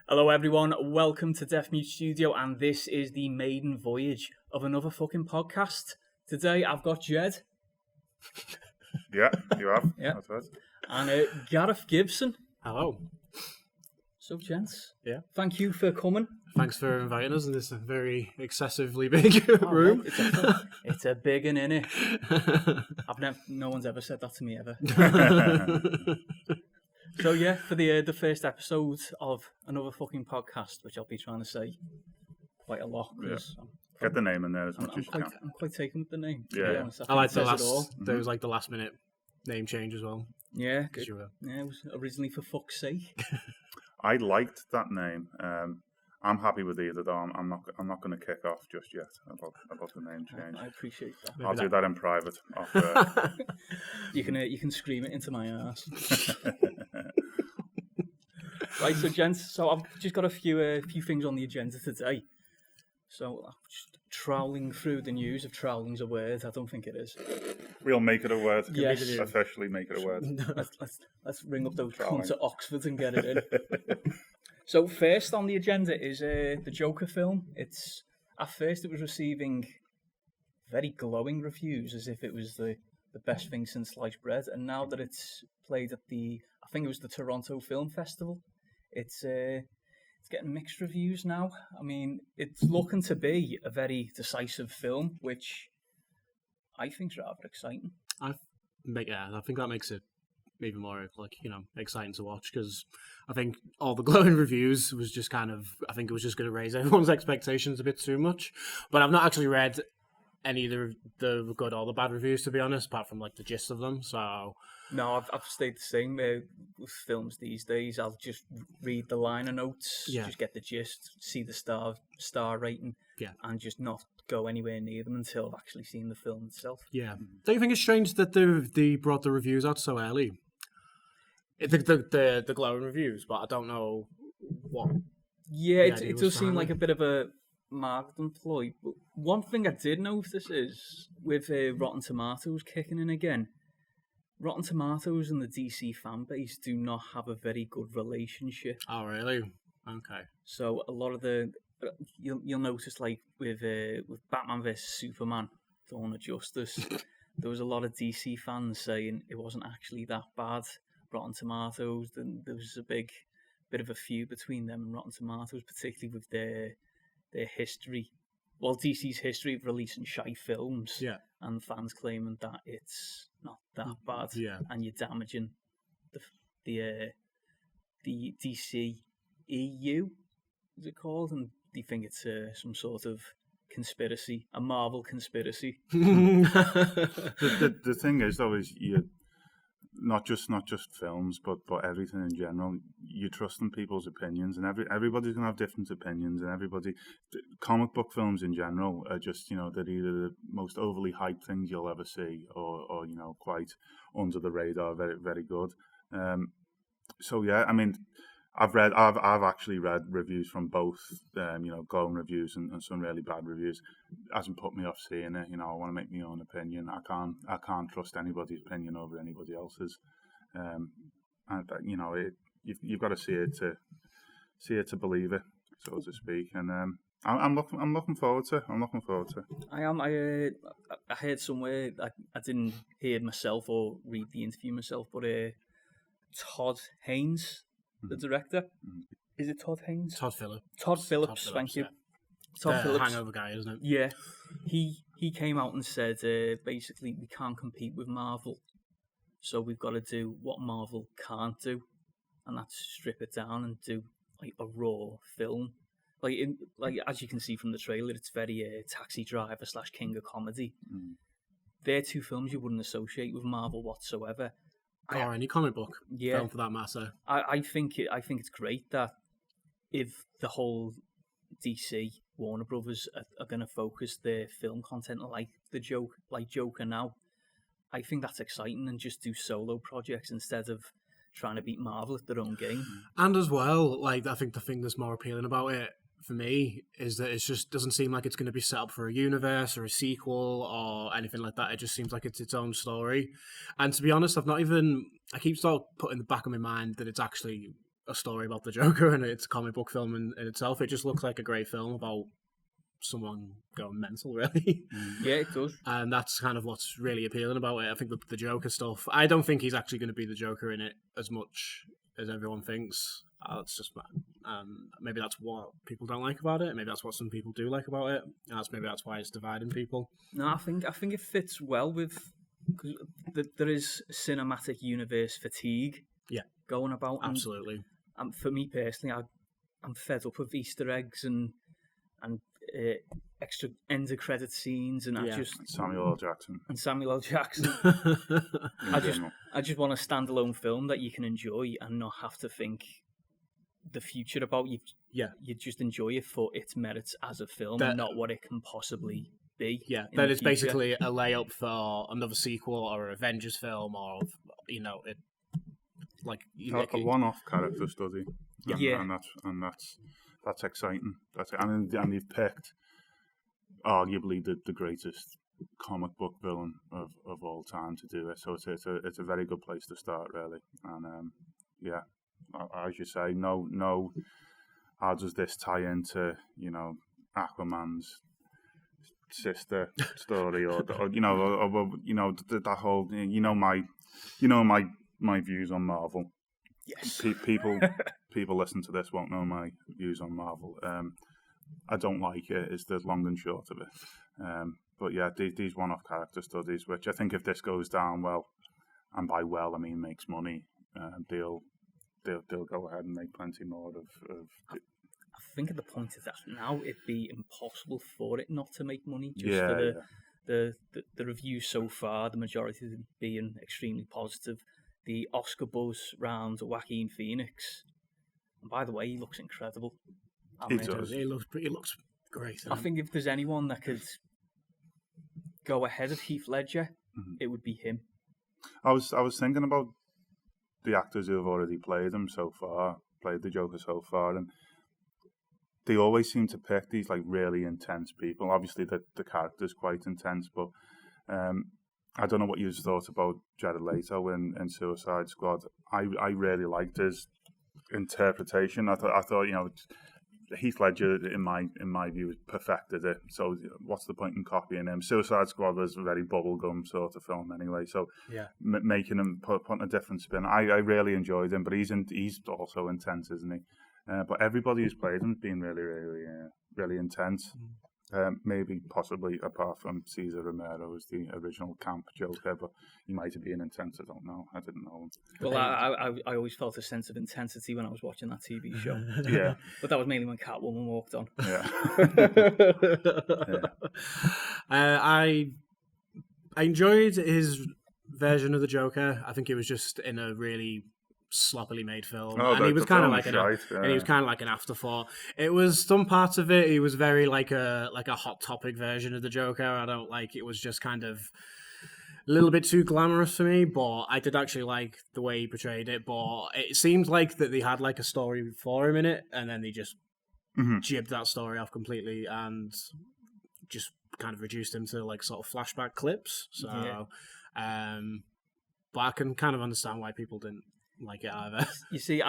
Hello everyone, welcome to Deaf Mute Studio, and this is the maiden voyage of another fucking podcast. Today I've got Ged. Yeah, you have. Yeah. That's right. And Garreth Gibson. Hello. So, gents. Yeah. Thank you for coming. Thanks for inviting us in this very excessively big room. Mate, it's a big one, innit? No one's ever said that to me ever. So yeah, for the first episode of another fucking podcast, which I'll be trying to say quite a lot. Get the name in there as much as you can. I'm quite taken with the name. Yeah. I like the last. There was like the last minute name change as well. Yeah, Because you were. yeah, it was originally for fuck's sake. I liked that name. I'm happy with either though. I'm not going to kick off just yet about the name change. I appreciate that. I'll do that in private. You can scream it into my ass. Right, so gents, so I've just got a few things on the agenda today. So I'm just trawling through the news. If trawling's a word, I don't think it is. We'll make it a word. Yes. Officially make it a word. Let's ring up those cunts at Oxford and get it in. So first on the agenda is the Joker film. At first it was receiving very glowing reviews, as if it was the best thing since sliced bread, and now that it's played at I think it was the Toronto Film Festival, it's getting mixed reviews now. I mean, it's looking to be a very decisive film, which I think's rather exciting. I think that makes it even more exciting to watch, because I think all the glowing reviews was just I think it was just going to raise everyone's expectations a bit too much. But I've not actually read any of the good or the bad reviews, to be honest, apart from like the gist of them. So no, I've stayed the same with films these days. I'll just read the liner notes, just get the gist, see the star rating, and just not go anywhere near them until I've actually seen the film itself. Yeah. Don't you think it's strange that they brought the reviews out so early? The glowing reviews, but I don't know what. Yeah, it does seem like a bit of a marketing ploy. But one thing I did notice is with Rotten Tomatoes kicking in again. Rotten Tomatoes and the DC fan base do not have a very good relationship. Oh, really? Okay. So a lot of you'll notice, like with Batman vs Superman, Dawn of Justice, there was a lot of DC fans saying it wasn't actually that bad. Rotten Tomatoes, then there was a bit of a feud between them and Rotten Tomatoes, particularly with their history. Well, DC's history of releasing shy films, and fans claiming that it's not that bad, and you're damaging the DC EU, is it called? And they think it's some sort of conspiracy, a Marvel conspiracy. The thing is, though, is you not just films, but everything in general. You trust in people's opinions, and everybody's gonna have different opinions, and comic book films in general are just they're either the most overly hyped things you'll ever see, or quite under the radar, very very good. So yeah, I mean, I've actually read reviews from both, glowing reviews and some really bad reviews. It hasn't put me off seeing it. I want to make my own opinion. I can't trust anybody's opinion over anybody else's. You've got to see it to believe it, so to speak. And I'm looking forward to. I am. I heard somewhere. I didn't hear myself or read the interview myself, but Todd Haynes, the director. Is it Todd Haynes? Todd Phillips. Todd Phillips, thank you. Todd Phillips. Hangover guy, isn't it? Yeah. He came out and said, basically, we can't compete with Marvel. So we've got to do what Marvel can't do. And that's strip it down and do like a raw film. Like as you can see from the trailer, it's very Taxi Driver / King of Comedy. They're two films you wouldn't associate with Marvel whatsoever. Or any comic book film for that matter. I think it's great that if the whole DC Warner Brothers are going to focus their film content like Joker now, I think that's exciting, and just do solo projects instead of trying to beat Marvel at their own game. And as well, I think the thing that's more appealing about it for me is that it just doesn't seem like it's going to be set up for a universe or a sequel or anything like that. It just seems like it's its own story. And to be honest, I keep sort of putting in the back of my mind that it's actually a story about the Joker and it's a comic book film in itself. It just looks like a great film about someone going mental, really. Yeah, it does. And that's kind of what's really appealing about it. I think the Joker stuff, I don't think he's actually going to be the Joker in it as much as everyone thinks. That's just maybe that's what people don't like about it. Maybe that's what some people do like about it. And that's why it's dividing people. No, I think it fits well with, because there is cinematic universe fatigue. Yeah, going about. Absolutely. And for me personally, I'm fed up of Easter eggs and extra end of credit scenes, and Samuel L. Jackson. I just want a standalone film that you can enjoy and not have to think the future about. You just enjoy it for its merits as a film and not what it can possibly be. Yeah, that is basically a layup for another sequel or an Avengers film, or a one-off character study. And that's exciting. And you've picked arguably the greatest comic book villain of all time to do it. So it's a very good place to start, really. And as you say, no, how does this tie into Aquaman's sister story or that whole my views on Marvel. Yes. People listen to this won't know my views on Marvel. I don't like it, is the long and short of it. But yeah, these one-off character studies, which I think if this goes down well, and by well I mean makes money, they'll go ahead and make plenty more of. I think at the point of that now, it'd be impossible for it not to make money. For the reviews so far, the majority of them being extremely positive. The Oscar buzz round Joaquin Phoenix. And by the way, he looks incredible. He does. He looks great. I think if there's anyone that could go ahead of Heath Ledger, it would be him. I was thinking about the actors who have already played the Joker so far, and they always seem to pick these like really intense people. Obviously, the character's quite intense, but I don't know what you thought about Jared Leto in Suicide Squad. I really liked his interpretation. I thought Heath Ledger in my view perfected it. So what's the point in copying him? Suicide Squad was a very bubblegum sort of film anyway. So making him putting a different spin. I really enjoyed him, but he's also intense, isn't he? But everybody who's played him has been really, really, really intense. Maybe possibly apart from Cesar Romero as the original camp Joker, but he might have been intense. I don't know. I didn't know him. Well, I always felt a sense of intensity when I was watching that TV show. Yeah, but that was mainly when Catwoman walked on. Yeah. I enjoyed his version of the Joker. I think it was just in a really sloppily made film, and he was kind of like and he was kind of like an afterthought. It was some parts of it. He was very like a hot topic version of the Joker. I don't like. It was just kind of a little bit too glamorous for me, but I did actually like the way he portrayed it. But it seemed like that they had like a story for him in it, and then they just jibbed that story off completely and just kind of reduced him to like sort of flashback clips. So, but I can kind of understand why people didn't like it either. You see,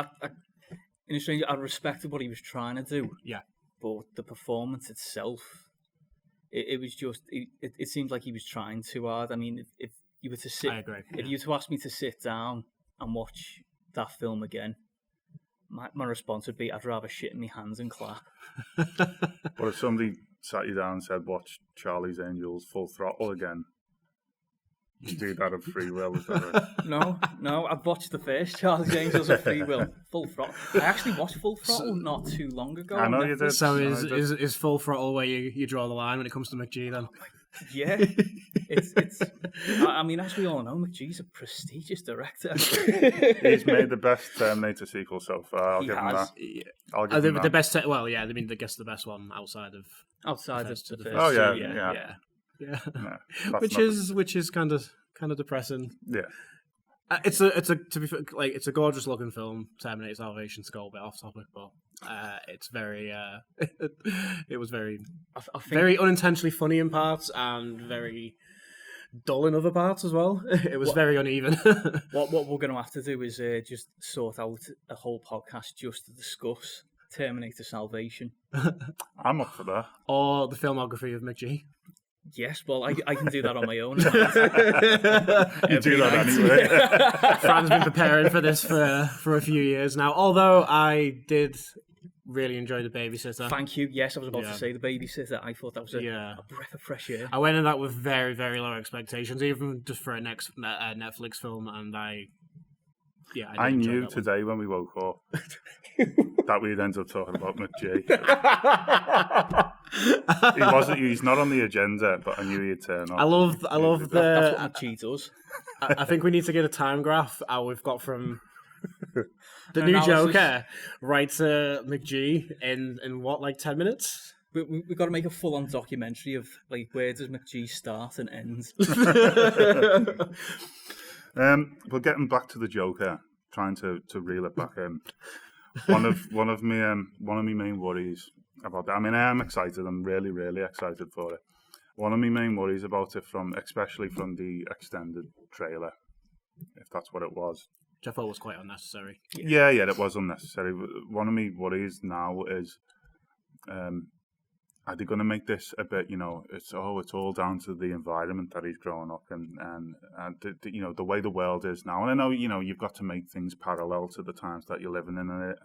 in a strange, I respected what he was trying to do. Yeah. But the performance itself, it was just, it seemed like he was trying too hard. I mean, if you were to sit, I agree. If you were to ask me to sit down and watch that film again, my response would be, I'd rather shit in my hands and clap. But if somebody sat you down and said, watch Charlie's Angels Full Throttle again, you do that of free will, is that right? No, I've watched the first Charlie's Angels of Free Will, Full Throttle. I actually watched Full Throttle not too long ago. I know you did. So is Full Throttle where you draw the line when it comes to McGee then? Yeah, it's. I mean, as we all know, McGee's a prestigious director. He's made the best Terminator sequel so far. I'll give him that. I'll give him that. The best. Well, yeah. I mean, I guess the best one outside of the first. Oh yeah. Yeah, no, which is kind of depressing. Yeah, it's a gorgeous looking film. Terminator Salvation, to go a bit off topic, but it's very it was very very unintentionally funny in parts and very dull in other parts as well. It was very uneven. What we're going to have to do is just sort out a whole podcast just to discuss Terminator Salvation. I'm up for that. Or the filmography of McGee. Yes, well, I can do that on my own. You do that anyway. Fran's been preparing for this for a few years now. Although I did really enjoy The Babysitter. Thank you. Yes, I was about to say The Babysitter. I thought that was a breath of fresh air. I went in that with very, very low expectations, even just for a Netflix film, and I knew today when we woke up that we'd end up talking about McGee. He's not on the agenda, but I knew he'd turn up. I love That's what McGee does. I think we need to get a time graph how we've got from the new Joker right to McGee in what, like 10 minutes? We've got to make a full-on documentary of like where does McGee start and end. But getting back to the Joker, trying to reel it back in. One of my main worries about that. I mean, I am excited. I'm really, really excited for it. One of my main worries about it, especially from the extended trailer, if that's what it was, which I thought was quite unnecessary. Yeah, it was unnecessary. One of my worries now is, are they going to make this a bit? It's all down to the environment that he's growing up in, and the way the world is now. And I know you've got to make things parallel to the times that you're living in, and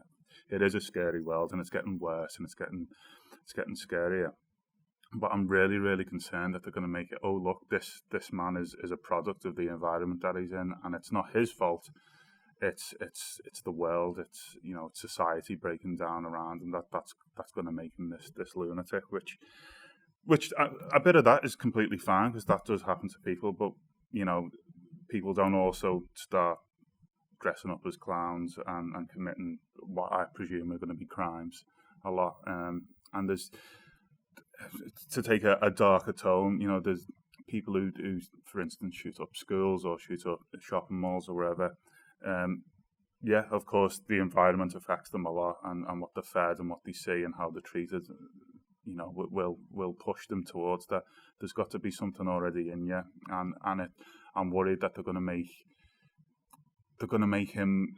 it is a scary world, and it's getting worse, and it's getting scarier. But I'm really, really concerned that they're going to make it. Oh, look, this man is a product of the environment that he's in, and it's not his fault. It's the world. It's society breaking down around, and that's going to make him this lunatic. Which a bit of that is completely fine because that does happen to people. But people don't also start dressing up as clowns and committing what I presume are going to be crimes a lot. And there's, to take a darker tone, there's people who, for instance, shoot up schools or shoot up shopping malls or wherever. Of course, the environment affects them a lot, and what they're fed and what they see and how they're treated, will push them towards that. There's got to be something already in you, and I'm worried that they're going to make him,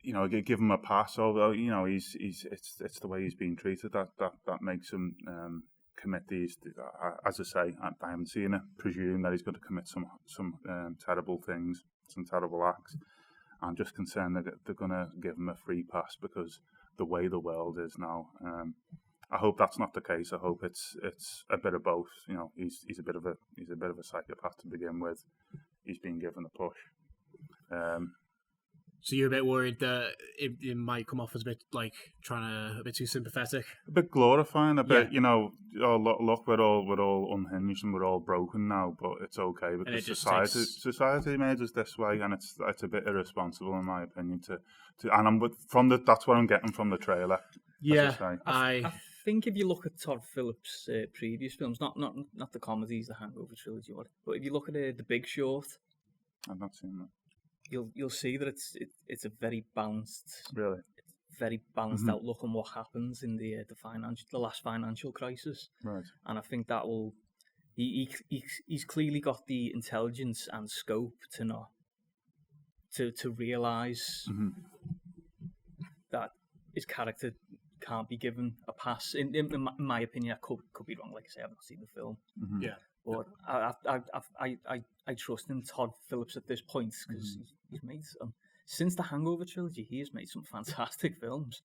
give him a pass. Although it's the way he's being treated that makes him commit these. As I say, I haven't seen it. Presume that he's going to commit some terrible things, some terrible acts. I'm just concerned that they're going to give him a free pass because the way the world is now. I hope that's not the case. I hope it's a bit of both. He's a bit of a psychopath to begin with. He's been given a push. So you're a bit worried that it might come off as a bit like a bit too sympathetic, a bit glorifying, a bit. Oh, look, we're all unhinged and we're all broken now, but it's okay because society made us this way, and it's a bit irresponsible in my opinion. That's what I'm getting from the trailer. Yeah, I think if you look at Todd Phillips' previous films, not the comedies, the Hangover trilogy, but if you look at The Big Short, I've not seen that. You'll see that it's a very balanced, outlook on what happens in the last financial crisis. Right. And I think that will he's clearly got the intelligence and scope to realise that his character can't be given a pass. In my opinion, I could be wrong. Like I say, I've not seen the film. Mm-hmm. Yeah. But I trust in Todd Phillips at this point because he's made since the Hangover trilogy, he has made some fantastic films.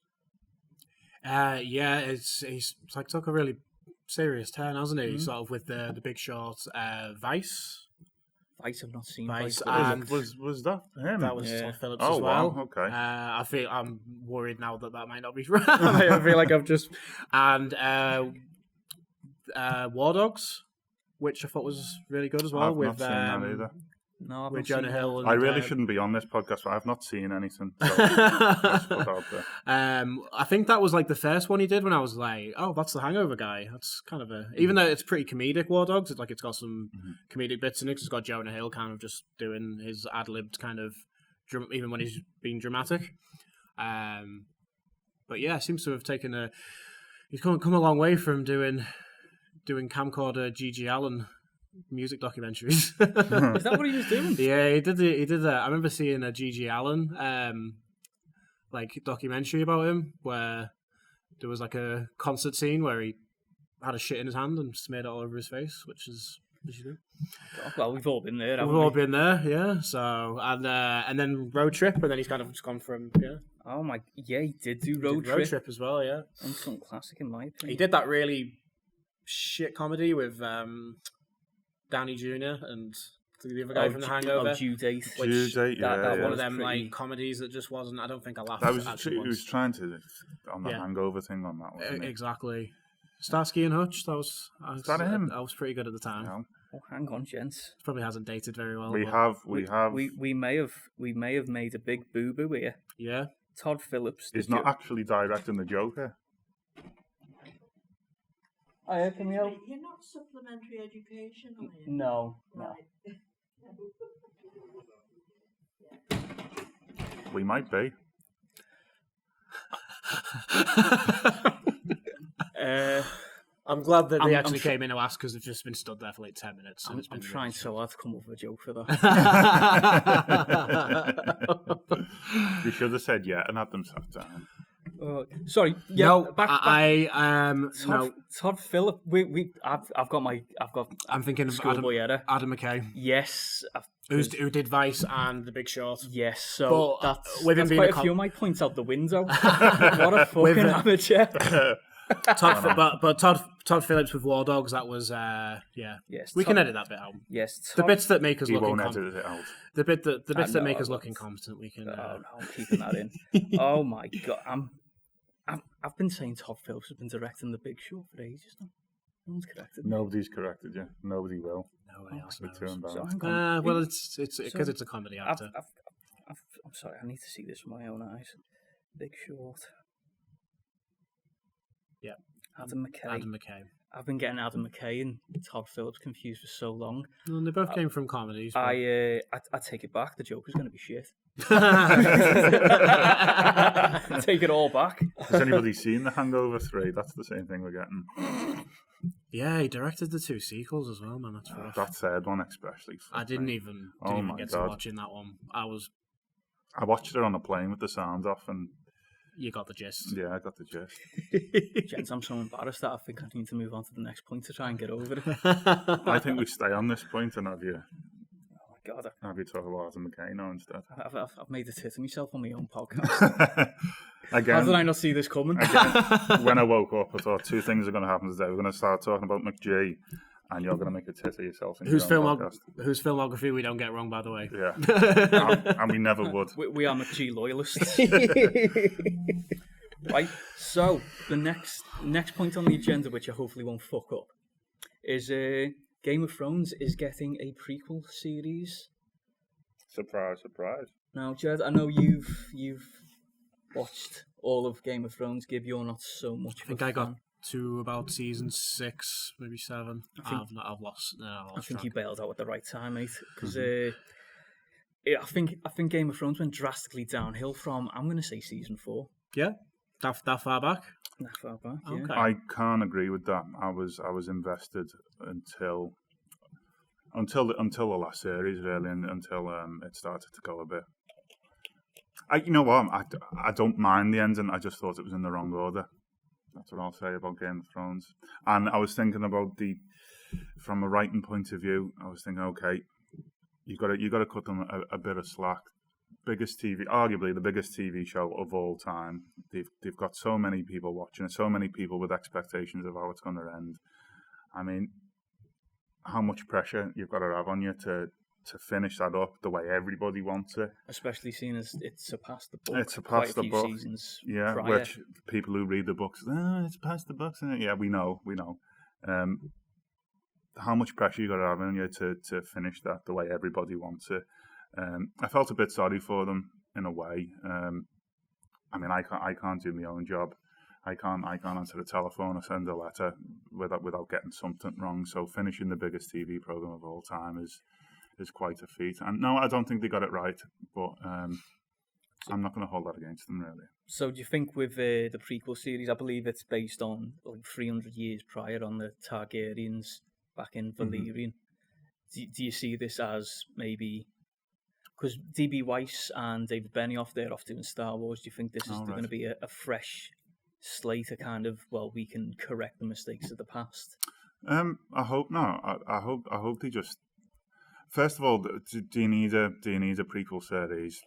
He's like took a really serious turn, hasn't he? Sort of with the Big Short, Vice. Vice, I've not seen Vice. And was that him? That was Todd Phillips as well. Wow, okay. I'm worried now that might not be right. I feel like I've just War Dogs, which I thought was really good as well. I've not seen that either. No, with Jonah Hill. And, I really shouldn't be on this podcast, but I've not seen anything. So that's put out there. I think that was like the first one he did when I was like, oh, that's the Hangover guy. That's kind of even though it's pretty comedic, War Dogs, it's got some comedic bits in it. It's got Jonah Hill kind of just doing his ad-libbed kind of, even when he's being dramatic. But yeah, seems to have taken he's come a long way from doing camcorder G.G. Allen music documentaries. Is that what he was doing? Yeah, he did. He did that. I remember seeing a G.G. Allen like documentary about him where there was like a concert scene where he had a shit in his hand and smeared it all over his face, which is what you do. Well, we've all been there. We've all been there, yeah. So and then Road Trip, and then he's kind of just gone from Oh my, yeah, he did do He did Road Trip. as well, yeah. And some classic in my opinion. He did that really shit comedy with Downey Jr. and the other guy from The Hangover. Due Date. Due Date, That yeah. one of them pretty... like comedies that just wasn't. I don't think I laughed. That was at he was trying to on the Yeah. Hangover thing on that one. Exactly. Starsky and Hutch. That was him? That was pretty good at the time. No. Oh, hang on, gents. Probably hasn't dated very well. We but- have. We may have made a big boo boo here. Yeah. Todd Phillips. He's not actually directing the Joker. Oh, yeah, can we help? You're not supplementary education, are you? No. Right. We might be. I'm glad that they I'm actually sure- came in to ask because they've just been stood there for like 10 minutes. and it's I'm been trying really so hard to come up with a joke for that. You should have said yeah and had them sat down. Sorry. Yeah. No, back. no. Todd Phillips. I've got I'm thinking of Schoolboy Error. Adam McKay, Yes. who did Vice and The Big Short. Yes. So But, that's with him that's being quite a a few of my points out the window. What a fucking amateur. Todd Phillips with War Dogs. That was yeah. Yes. We can edit that bit out. Yes. The bits that make us He look won't incompetent. edit it out. The bits that no, make I us look won't. incompetent. We can. Oh no, I'm keeping that in. Oh my god, I've been saying Todd Phillips has been directing The Big Short for ages now. No one's corrected me. Nobody's corrected you. Nobody will. Nobody else We're knows. too So embarrassed. hang on. Well, it's because So, it's a comedy actor. I'm sorry, I need to see this with my own eyes. Big Short. Yeah. Adam McKay. Adam McKay. I've been getting Adam McKay and Todd Phillips confused for so long. Well, they both came from comedies. but- I take it back. The Joker's going to be shit. Take it all back. Has anybody seen The Hangover 3? That's the same thing we're getting. Yeah, he directed the 2 sequels as well, man. That's rough. That third one especially. I didn't even Oh my get to God. watching that one. I watched it on a plane with the sound off and You got the gist. yeah, I got the gist. Gents, I'm so embarrassed that I think I need to move on to the next point to try and get over it. I think we stay on this point and have you God, talk about Adam McKay now instead. I've made a tit of myself on my own podcast. How did I Again, not see this coming? when I woke up, I thought 2 things are going to happen today. We're going to start talking about McG, and you're going to make a tit of yourself in whose your own podcast. whose filmography we don't get wrong, by the way. Yeah, and we never would. We are McG loyalists. Right, so the next point on the agenda, which I hopefully won't fuck up, is Game of Thrones is getting a prequel series. Surprise, surprise. Now, Jed, I know you've watched all of Game of Thrones. Gib, you're not so much. I think I got to about season 6, maybe 7. I've lost. I think track. you bailed out at the right time, mate. Because I think Game of Thrones went drastically downhill from, I'm going to say, season 4. Yeah, that far back. That far back. Yeah. Okay. I can't agree with that. I was invested until the last series, really, and until it started to go a bit. You know what? I don't mind the ending. I just thought it was in the wrong order. That's what I'll say about Game of Thrones. And I was thinking about from a writing point of view. I was thinking, okay, you got to cut them a bit of slack. Arguably the biggest TV show of all time. They've got so many people watching it, so many people with expectations of how it's going to end. I mean, how much pressure you've got to have on you to finish that up the way everybody wants it. Especially seeing as it surpassed the book. It surpassed quite a the few book. seasons Yeah, prior. which people who read the books, it's past the books. Yeah, we know. How much pressure you got to have on you to finish that the way everybody wants it. I felt a bit sorry for them in a way. I mean, I can't do my own job. I can't answer the telephone or send a letter without getting something wrong. So finishing the biggest TV program of all time is quite a feat. And no, I don't think they got it right, but I'm not going to hold that against them, really. So do you think with the prequel series, I believe it's based on like 300 years prior on the Targaryens back in Valyrian. do you see this as maybe because D.B. Weiss and David Benioff, they're off doing Star Wars? Do you think this is Oh, going right. to be a fresh slate, a kind of, well, we can correct the mistakes of the past? I hope not. I hope they just. First of all, do you need a prequel series?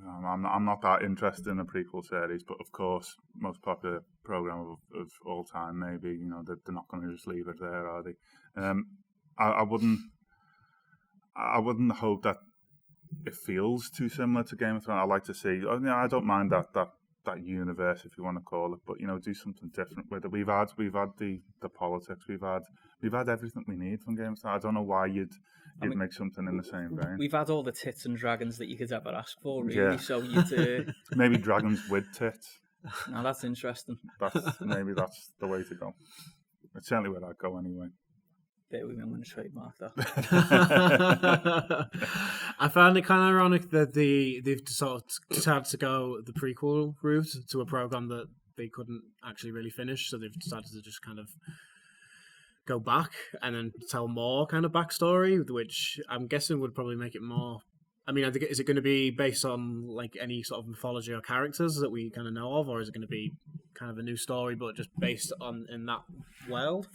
I'm not that interested in a prequel series, but of course, most popular program of all time. Maybe they're not going to just leave it there, are they? I wouldn't hope that it feels too similar to Game of Thrones. I like to see. I don't mind that universe, if you want to call it, but do something different with it. We've had the politics. We've had everything we need from Game of Thrones. I don't know why you'd make something in the same vein. We've had all the tits and dragons that you could ever ask for, really. Yeah. So you'd maybe dragons with tits. now that's interesting. Maybe that's the way to go. It's certainly where I'd go anyway. There we go. I'm going to trademark that. I found it kind of ironic that they've sort of decided to go the prequel route to a program that they couldn't actually really finish, so they've decided to just kind of go back and then tell more kind of backstory, which I'm guessing would probably make it more. I mean, is it going to be based on like any sort of mythology or characters that we kind of know of, or is it going to be kind of a new story but just based on in that world?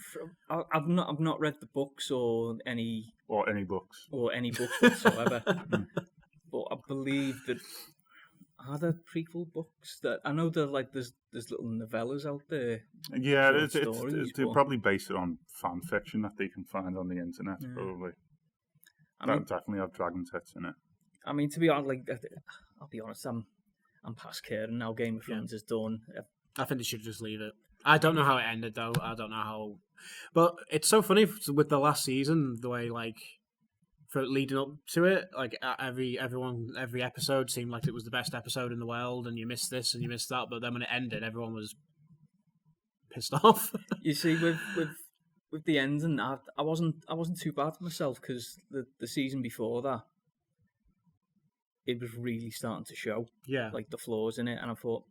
I've not read the books or any books whatsoever. But I believe that are there prequel books that I know there's little novellas out there. Yeah, they but probably base it on fan fiction that they can find on the internet. Yeah. Probably. I mean, Definitely have dragon tits in it. I mean, to be honest, I'll be honest, I'm past caring now. Game of Thrones is done. I think they should just leave it. I don't know how it ended though. I don't know how, but it's so funny with the last season, the way like for leading up to it, like every episode seemed like it was the best episode in the world, and you missed this and you missed that. But then when it ended, everyone was pissed off. You see, with the ending, I wasn't too bad myself because the season before that, it was really starting to show, like the flaws in it, and I thought,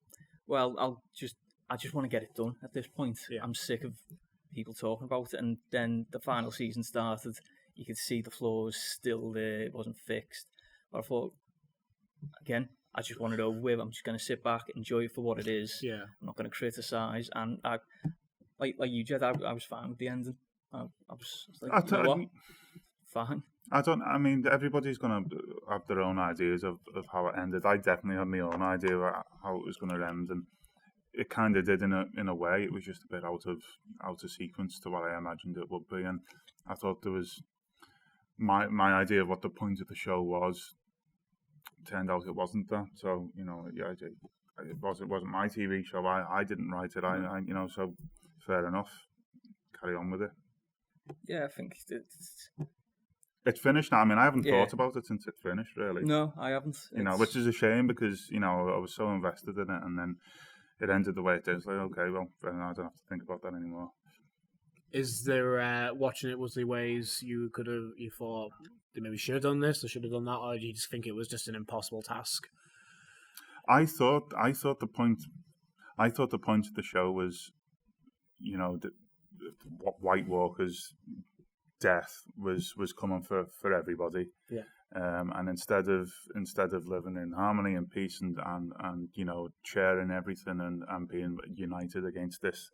well, I just want to get it done at this point. Yeah. I'm sick of people talking about it, and then the final season started. You could see the flaws still there; it wasn't fixed. But I thought, again, I just want it over with. I'm just going to sit back, enjoy it for what it is. Yeah, I'm not going to criticise, and I, like you, Jed, I was fine with the ending. I was like, you know what? Fine. I mean, everybody's going to have their own ideas of how it ended. I definitely had my own idea of how it was going to end, and it kind of did in a way. It was just a bit out of sequence to what I imagined it would be, and I thought there was my idea of what the point of the show was. Turned out it wasn't that. So it wasn't my TV show. I didn't write it. I so fair enough. Carry on with it. Yeah, I think it's finished now. I mean, I haven't thought about it since it finished, really. No, I haven't. Which is a shame because, I was so invested in it, and then it ended the way it did. It's like, okay, well, I don't have to think about that anymore. Is there, watching it, was there ways you thought they maybe should have done this or should have done that, or do you just think it was just an impossible task? I thought the point of the show was, White Walker's death was coming for everybody. Yeah. And instead of living in harmony and peace and sharing everything and being united against this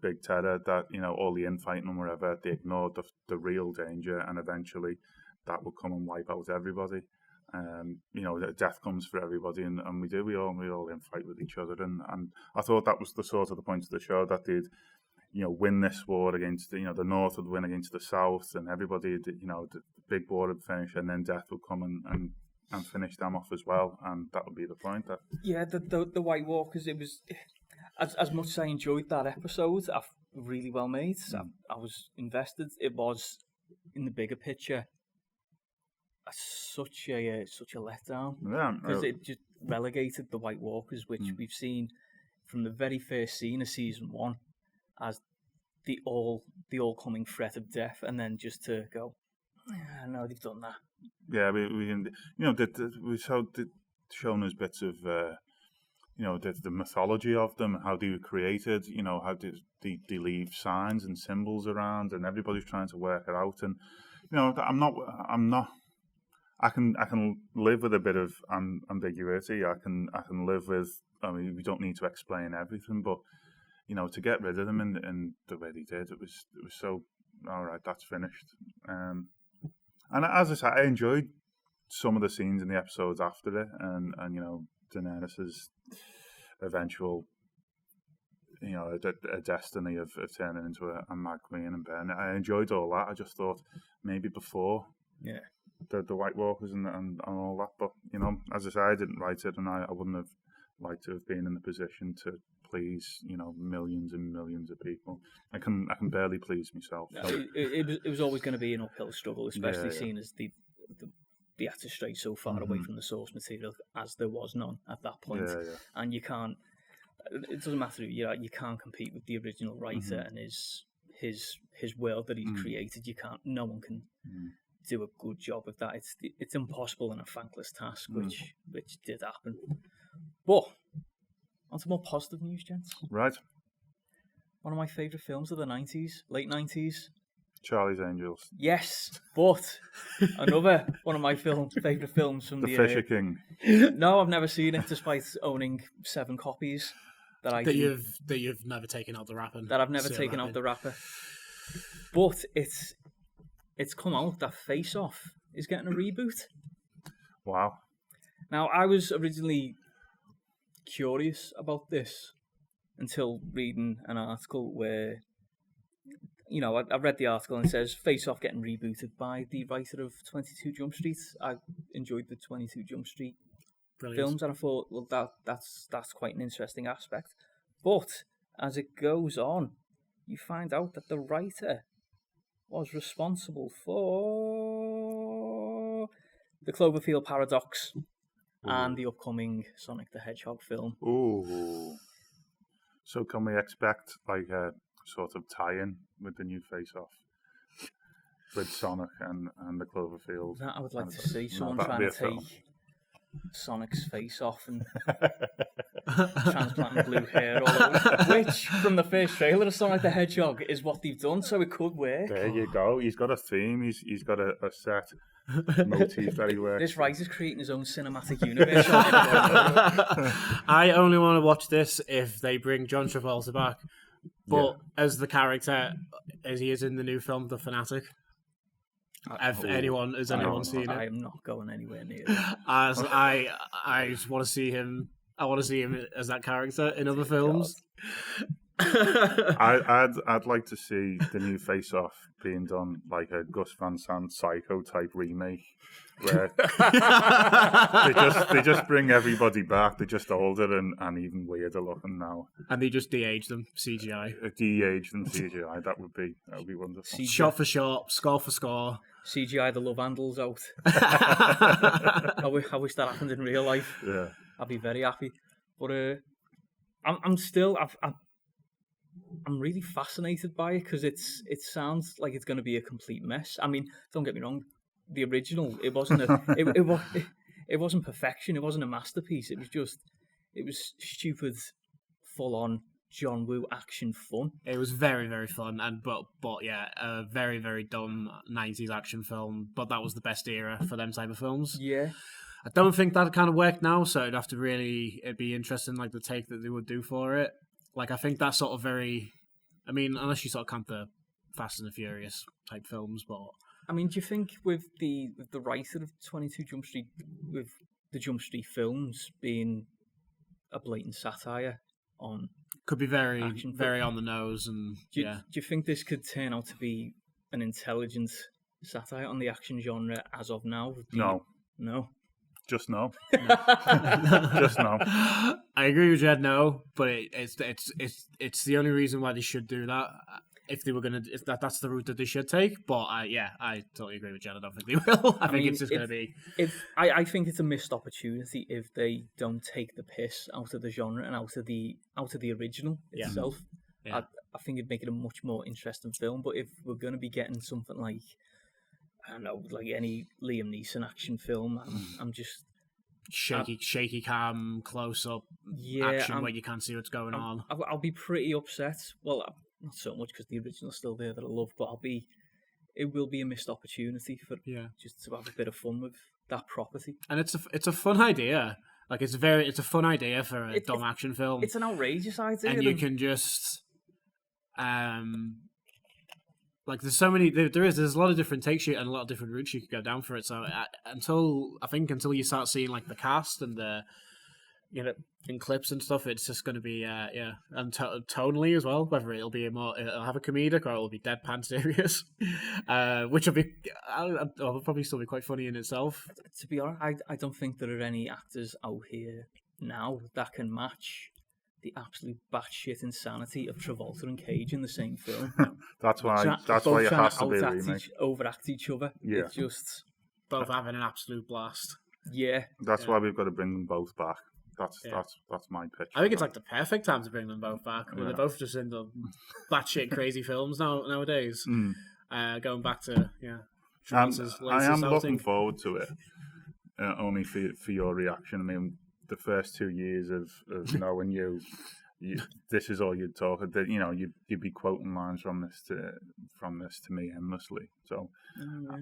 big terror that all the infighting and whatever, they ignored the real danger, and eventually that would come and wipe out everybody. Death comes for everybody, and we all infight with each other, and I thought that was the sort of the point of the show, that they'd win this war against the North would win against the South, and everybody, the big war would finish, and then death would come and finish them off as well, and that would be the point. The White Walkers. It was as much as I enjoyed that episode, really well made. I was invested. It was in the bigger picture such a letdown. Yeah, because it just relegated the White Walkers, which we've seen from the very first scene of season 1. As the all-coming threat of death, and then just to go, no, they've done that. Yeah, we shown us bits of the mythology of them, how they were created, how they leave signs and symbols around, and everybody's trying to work it out. And I'm not. I can live with a bit of ambiguity. I can live with. I mean, we don't need to explain everything, but to get rid of them in the way they did, it was so. All right, that's finished. And as I said, I enjoyed some of the scenes in the episodes after it, and Daenerys's eventual, a destiny of turning into a Mad Queen and burning. I enjoyed all that. I just thought maybe before, the White Walkers and all that. But as I say, I didn't write it, and I wouldn't have liked to have been in the position to please millions and millions of people. I can barely please myself. So. It was always going to be an uphill struggle, especially seeing as the had to stray so far away from the source material as there was none at that point. And you can't. It doesn't matter. You can't compete with the original writer and his world that he's created. You can't. No one can do a good job of that. It's impossible and a thankless task, which did happen. But on to more positive news, gents. Right. One of my favourite films of the 90s, late 90s. Charlie's Angels. Yes, but another one of my favourite films from The Fisher King. No, I've never seen it, despite owning 7 copies. That you've never taken out the wrapper. That I've never taken out the wrapper. But it's come out that Face Off is getting a reboot. Wow. Now, I was originally curious about this until reading an article where, I read the article and it says Face Off getting rebooted by the writer of 22 Jump Street. I enjoyed the 22 Jump Street films, and I thought, well, that's quite an interesting aspect. But as it goes on, you find out that the writer was responsible for the Cloverfield Paradox and the upcoming Sonic the Hedgehog film. Ooh. So can we expect like a sort of tie-in with the new Face Off with Sonic and the Cloverfield? That I would like to see. Someone trying to take Sonic's face off and transplanting blue hair all over, which from the first trailer of Sonic the Hedgehog is what they've done, so it could work. There you go. He's got a theme. He's got a set motif that he works. This writer's creating his own cinematic universe. I only want to watch this if they bring John Travolta back, but as the character as he is in the new film The Fanatic. Has anyone seen it? I am not going anywhere near it. I just want to see him. I want to see him as that character in other films. I'd like to see the new Face Off being done like a Gus Van Sant Psycho type remake, where they just bring everybody back. They're just older and even weirder looking now, and they just de-age them CGI. De-age them CGI. That would be wonderful. CGI. Shot for shot, score for score. CGI the love handles out. I wish that happened in real life. Yeah, I'd be very happy. But I'm really fascinated by it because it sounds like it's going to be a complete mess. I mean, don't get me wrong, the original it wasn't it wasn't perfection. It wasn't a masterpiece. It was stupid, full on John Woo action fun. It was very, very fun, and but yeah, a very, very dumb 90s action film. But that was the best era for them type of films. Yeah. I don't think that kind of worked now, so it'd be interesting, like the take that they would do for it. Like I think that's sort of very, I mean, unless you sort of count the Fast and the Furious type films, but I mean, do you think with the writer of 22 Jump Street, with the Jump Street films being a blatant satire on could be very action very on the nose, and do you think this could turn out to be an intelligent satire on the action genre as of now? No. Just no. Just no. I agree with Jed. No, but it's the only reason why they should do that. If they were gonna, if that's the route that they should take. But I totally agree with Jed. I don't think they will. I think it's just gonna be. I think it's a missed opportunity if they don't take the piss out of the genre and out of the original itself. Yeah. I think it'd make it a much more interesting film. But if we're gonna be getting something like, I don't know, like any Liam Neeson action film, I'm just shaky cam, close up action where you can't see what's going on. I'll be pretty upset. Well, not so much because the original's still there that I love, but I'll be it will be a missed opportunity for Yeah. just to have a bit of fun with that property. And it's a fun idea. Like it's a fun idea for a dumb action film. It's an outrageous idea, and you can just like there's so many there's a lot of different takes you and a lot of different routes you could go down for it. So until you start seeing like the cast and the in clips and stuff, it's just going to be and tonally as well, whether it'll have a comedic or it'll be deadpan serious, which will probably still be quite funny in itself. To be honest, I don't think there are any actors out here now that can match the absolute batshit insanity of Travolta and Cage in the same film. That's why it has to be a remake. Overact each other. Yeah. It's just both having an absolute blast. Yeah. That's why we've got to bring them both back. That's my pitch. I think it's like the perfect time to bring them both back. Yeah. They're both just in the batshit crazy films nowadays. Going back to I am looking forward to it. Only for your reaction. I mean, the first 2 years of knowing you, this is all you'd talk. You'd be quoting lines from this to me endlessly. So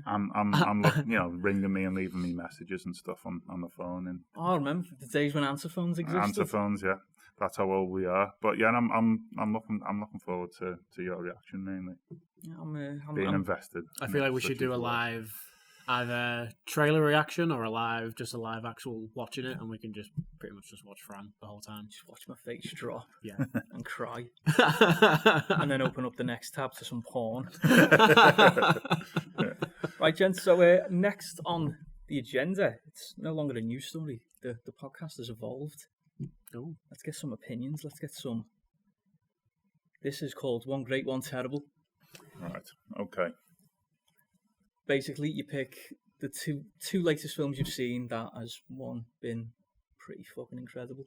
I'm looking, ringing me and leaving me messages and stuff on the phone. And I remember the days when answer phones existed. Answer phones, yeah, that's how old we are. But yeah, I'm looking forward to your reaction mainly. Yeah, I'm being invested. I feel like we should do a live. Either trailer reaction or a live actual watching it, and we can just pretty much just watch Fran the whole time. Just watch my face drop, and cry, and then open up the next tab to some porn. Right, gents. So next on the agenda, it's no longer a news story. The podcast has evolved. Oh, let's get some opinions. Let's get some. This is called One Great, One Terrible. Right. Okay. Basically, you pick the two latest films you've seen that has one been pretty fucking incredible,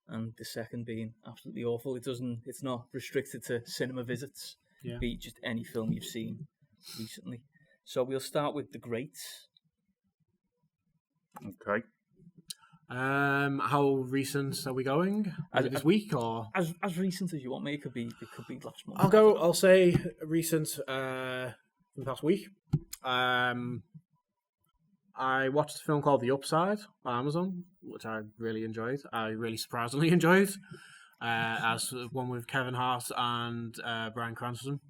and the second being absolutely awful. It's not restricted to cinema visits. Yeah. Be just any film you've seen recently. So we'll start with the greats. Okay. How recent are we going? This week or as recent as you want, mate? It could be last month. I'll say recent. From the past week. I watched a film called The Upside on Amazon, which I really enjoyed. I really surprisingly enjoyed. As one with Kevin Hart and Bryan Cranston.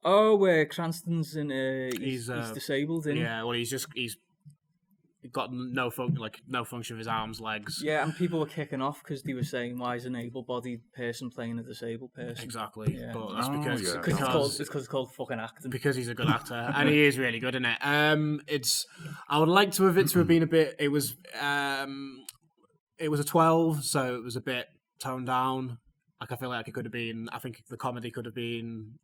Oh, where Cranston's in he's disabled, isn't he? Yeah, well, he's got no function of his arms, legs. Yeah, and people were kicking off because they were saying, "Why is an able-bodied person playing a disabled person?" Exactly, yeah. But that's because it's called fucking acting. Because he's a good actor, and he is really good in it. I would like to have been a bit. It was a 12, so it was a bit toned down. Like I feel like it could have been. I think the comedy could have been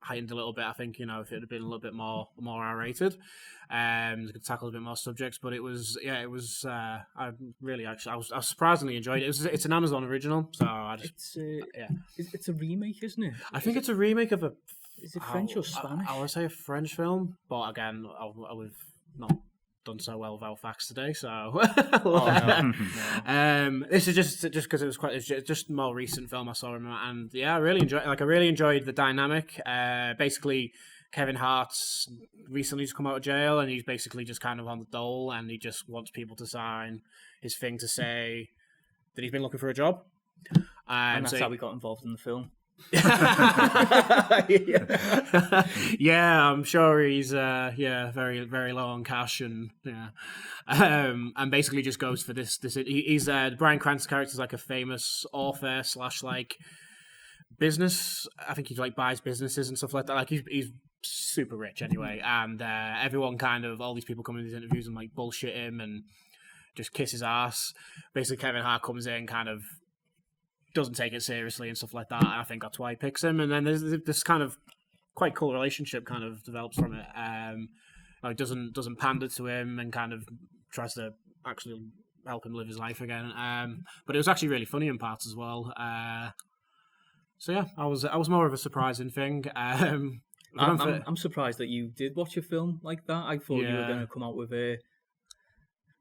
heightened a little bit. I think if it had been a little bit more R-rated, could tackle a bit more subjects. But it was. I was surprisingly enjoyed it. It's an Amazon original, so I just It's a remake, isn't it? I think it's a remake of a. Is it French or Spanish? I would say a French film, but again, we've not done so well with our facts today, so. This is just because it's just a more recent film I saw him, and yeah, I really enjoyed the dynamic. Basically, Kevin Hart's recently just come out of jail, and he's basically just kind of on the dole, and he just wants people to sign his thing to say that he's been looking for a job. And that's how we got involved in the film. Yeah, I'm sure he's very very low on cash, and and basically just goes for this. He's Bryan Cranston's character is like a famous author / business. I think he buys businesses and stuff like that. Like he's super rich anyway, and everyone all these people come in these interviews and bullshit him and just kiss his ass. Basically, Kevin Hart comes in doesn't take it seriously and stuff like that. And I think that's why he picks him. And then there's this kind of quite cool relationship kind of develops from it. Doesn't pander to him and kind of tries to actually help him live his life again. But it was actually really funny in parts as well. So yeah, I was more of a surprising thing. I'm surprised that you did watch a film like that. I thought you were going to come out with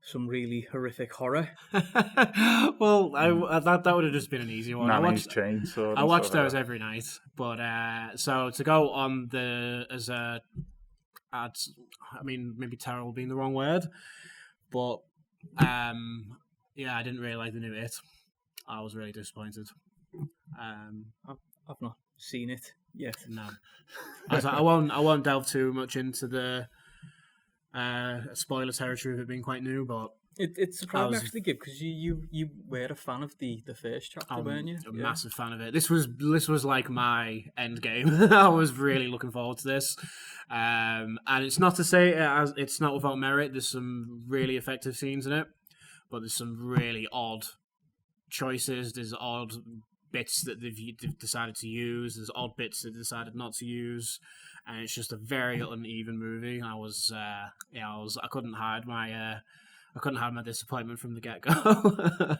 some really horrific horror. Well, that would have just been an easy one. I watched Chainsaw. I watched those every night, but so to go on as a maybe terrible being the wrong word, but yeah, I didn't really like the new It. I was really disappointed. I've not seen it yet. No, I won't delve too much into the spoiler territory of it being quite new, but It surprised me actually, Gib, because you were a fan of the first chapter, weren't you? A massive fan of it. This was like my end game. I was really looking forward to this, and it's not to say it's not without merit. There's some really effective scenes in it, but there's some really odd choices. There's odd bits that they've decided to use. There's odd bits that they decided not to use, and it's just a very uneven movie. I couldn't hide my disappointment from the get-go.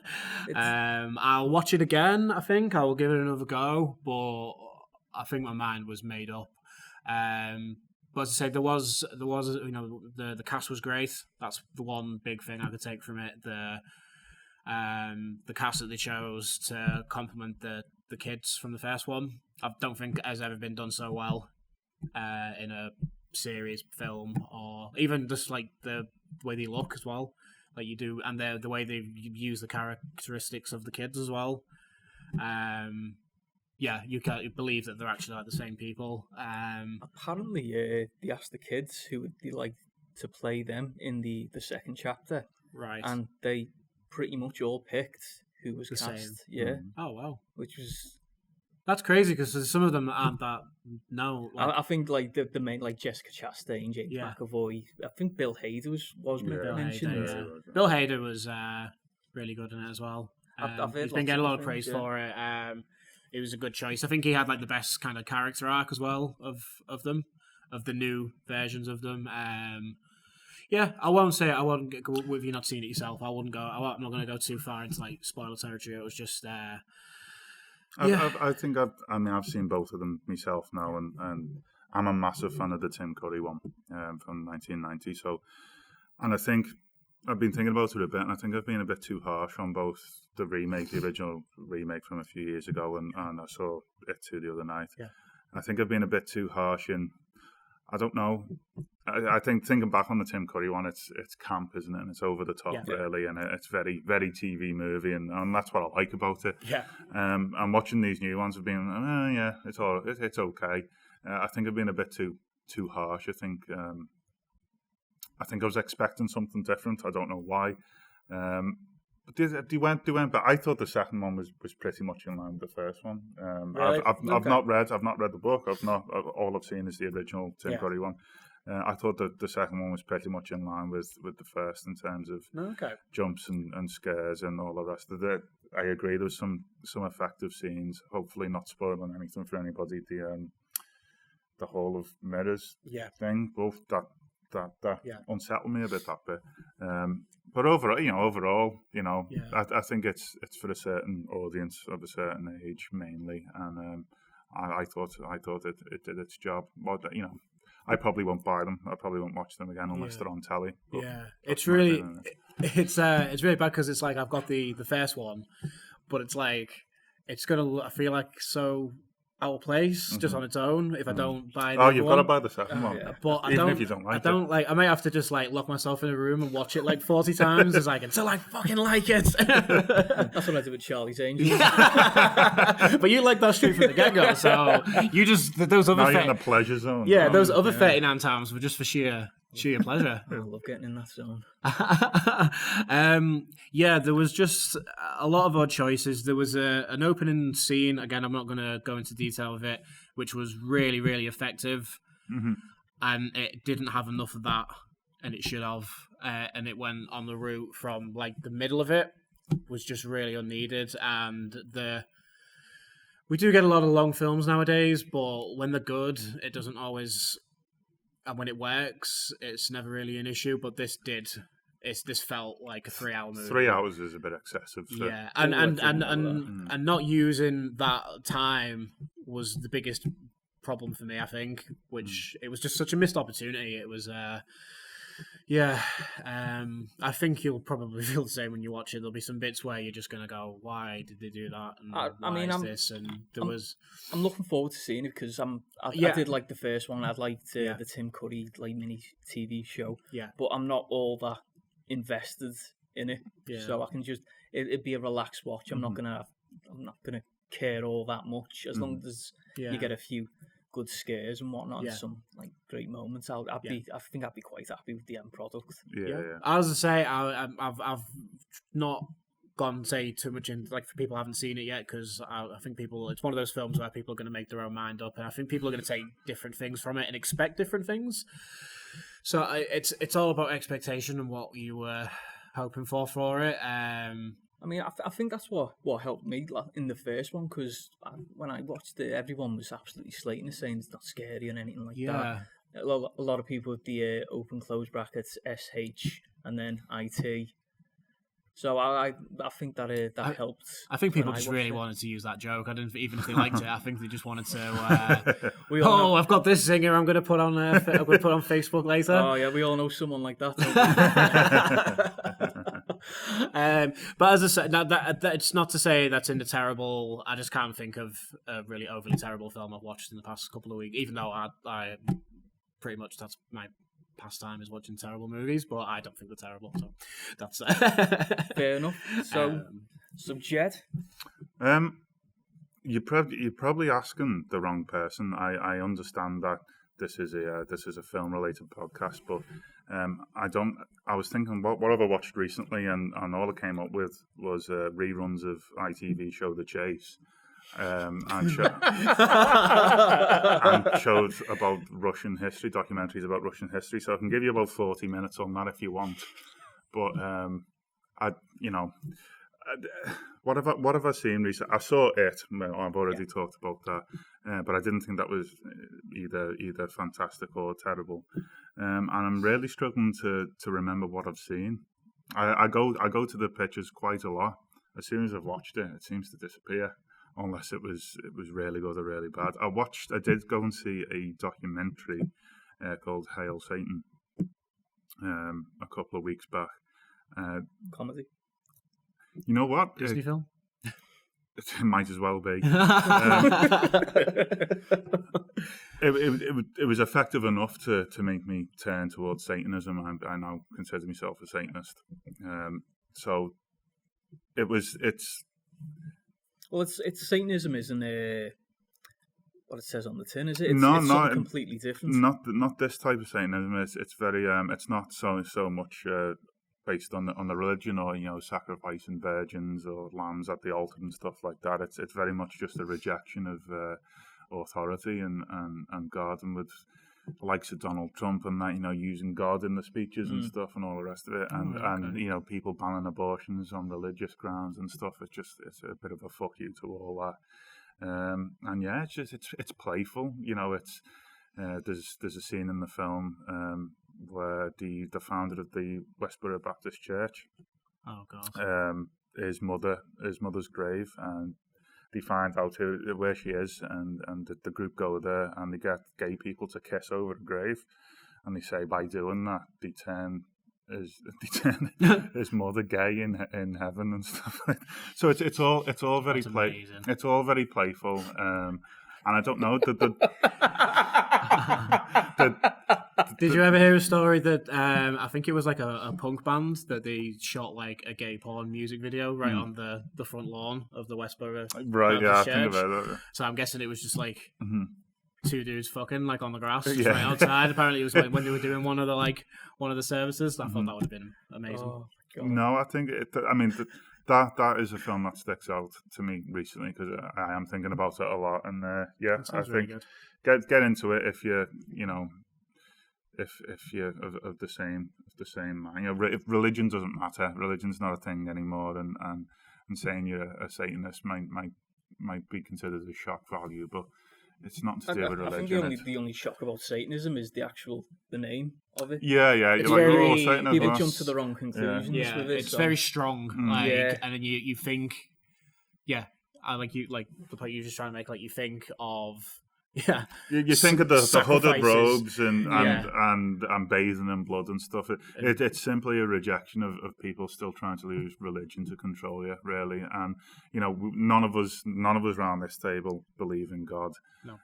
I'll watch it again. I think I will give it another go, but I think my mind was made up. But as I say, there was the cast was great. That's the one big thing I could take from it. The cast that they chose to complement the kids from the first one, I don't think has ever been done so well in a series, film, or even just like the way they look as well, like you do, and the way they use the characteristics of the kids as well. Yeah, you can't believe that they're actually like the same people. Apparently, they asked the kids who would they like to play them in the second chapter, Right. and they pretty much all picked who was The cast. same. Yeah, Oh wow, which was that's crazy because some of them aren't that. No, like, I think like the main like Jessica Chastain, James McAvoy. I think Bill Hader was mentioned. Bill Hader was really good in it as well. I've heard He's been lots getting a lot of good praise things, for it. It was a good choice. I think he had like the best kind of character arc as well of them, of the new versions of them. Yeah, I won't go if you've not seen it yourself. I'm not going to go too far into like spoiler territory. It was just I think I've seen both of them myself now, and I'm a massive fan of the Tim Curry one from 1990. So, and I think I've been thinking about it a bit, and I think I've been a bit too harsh on both the original remake from a few years ago, and I saw it too the other night. Yeah. I think I've been a bit too harsh in. I don't know. I think thinking back on the Tim Curry one, it's camp, isn't it? And it's over the top, really, and it's very, very TV movie, and that's what I like about it. Yeah. And watching these new ones have been, it's okay. I think I've been a bit too harsh. I think I was expecting something different. I don't know why. But they went. But I thought the second one was pretty much in line with the first one. Really? I've not read the book. All I've seen is the original Tim Curry one. I thought that the second one was pretty much in line with the first in terms of jumps and scares and all the rest of it. I agree. There was some effective scenes. Hopefully, not spoiling anything for anybody. The Hall of Mirrors thing. Both that unsettled me a bit, that bit. But overall, I think it's for a certain audience of a certain age mainly, and I thought it did its job. Well, I probably won't buy them. I probably won't watch them again unless they're on telly. It's really bad because it's like I've got the first one, but it's like I feel like so out of place just on its own if I don't buy the you've got to buy the second one. But if you don't like it. I might have to just like lock myself in a room and watch it like 40 times until I fucking like it. That's what I did with Charlie's Angels. But you like that straight from the get-go, so you just those other now you're in the pleasure zone. Yeah, those other 39 times were just for sheer pleasure. I love getting in that zone. There was just a lot of odd choices. There was an opening scene, again, I'm not going to go into detail of it, which was really, really effective. Mm-hmm. And it didn't have enough of that, and it should have. And it went on the route from like the middle of it, was just really unneeded. And we do get a lot of long films nowadays, but when they're good, it doesn't always... And when it works, it's never really an issue. But this did. This felt like a 3-hour movie. 3 hours is a bit excessive. So. Yeah, and not using that time was the biggest problem for me. I think, which it was just such a missed opportunity. It was. Yeah, I think you'll probably feel the same when you watch it. There'll be some bits where you're just going to go, why did they do that? And why is this? And I'm looking forward to seeing it because I did like the first one. I'd liked the Tim Curry like mini TV show. Yeah. But I'm not all that invested in it. Yeah. So I can just it'd be a relaxed watch. I'm not gonna care all that much as long as you get a few good scares and whatnot and some like great moments. I think I'd be quite happy with the end product. Yeah. As I say, I've not gone say too much in like for people who haven't seen it yet because I think it's one of those films where people are going to make their own mind up and I think people are going to take different things from it and expect different things. So it's all about expectation and what you were hoping for it. I mean, I think that's what helped me in the first one because when I watched it, everyone was absolutely slating it, saying it's not scary and anything like that. A lot of people with the open close brackets, SH and then IT. So I think that helped. I think people just really wanted to use that joke. I didn't even if they liked it. I think they just wanted to. I've got this singer. I'm going to put on. I'm going to put on Facebook later. Oh yeah, we all know someone like that. But as I said, it's not to say that's in the terrible. I just can't think of a really overly terrible film I've watched in the past couple of weeks. Even though I pretty much that's my pastime is watching terrible movies, but I don't think they're terrible. So that's fair enough. So Jed, you're probably asking the wrong person. I understand that this is a film related podcast, but I was thinking what have I watched recently, and all I came up with was reruns of ITV show The Chase. And showed about Russian history, documentaries about Russian history. So I can give you about 40 minutes on that if you want. But what have I seen recently? I saw It. I've already talked about that, but I didn't think that was either fantastic or terrible. And I'm really struggling to remember what I've seen. I go to the pictures quite a lot. As soon as I've watched it, it seems to disappear. Unless it was really good or really bad. I did go and see a documentary called Hail Satan a couple of weeks back. Comedy. You know what? Disney film? It might as well be. It was effective enough to make me turn towards Satanism. I now consider myself a Satanist. So it's. Well, it's Satanism, isn't it? What it says on the tin, is it? It's something completely different. Not this type of Satanism. It's very it's not so much based on the religion or sacrificing virgins or lambs at the altar and stuff like that. It's very much just a rejection of authority and God, and with the likes of Donald Trump and that, using God in the speeches and stuff and all the rest of it, and people banning abortions on religious grounds and stuff. It's a bit of a fuck you to all that. And yeah, it's playful. There's a scene in the film where the founder of the Westboro Baptist Church, his mother's grave, and they find out where she is, and the group go there, and they get gay people to kiss over the grave, and they say by doing that they turn his mother gay in heaven and stuff like that. So it's all very playful, and I don't know Did you ever hear a story that I think it was like a punk band that they shot like a gay porn music video right on the front lawn of the Westboro Baptist Church? I think about that. So I'm guessing it was just like two dudes fucking like on the grass just right outside. Apparently it was when they were doing one of the services. I thought that would have been amazing. Oh, God. No, I think that is a film that sticks out to me recently because I am thinking about it a lot, and I think get into it if you're if you're of the same mind. If religion doesn't matter, religion's not a thing anymore, and saying you're a Satanist might be considered a shock value, but it's nothing to do with religion. I think the only shock about Satanism is the name of it. Yeah. It's people jump to the wrong conclusions with it. It's very strong, and then you think, like the point you're just trying to make, like you think of Yeah. You think of the hooded Sacrifices. robes and Yeah. and bathing in blood and stuff. It's simply a rejection of people still trying to use religion to control you, really. And none of us around this table believe in God. No.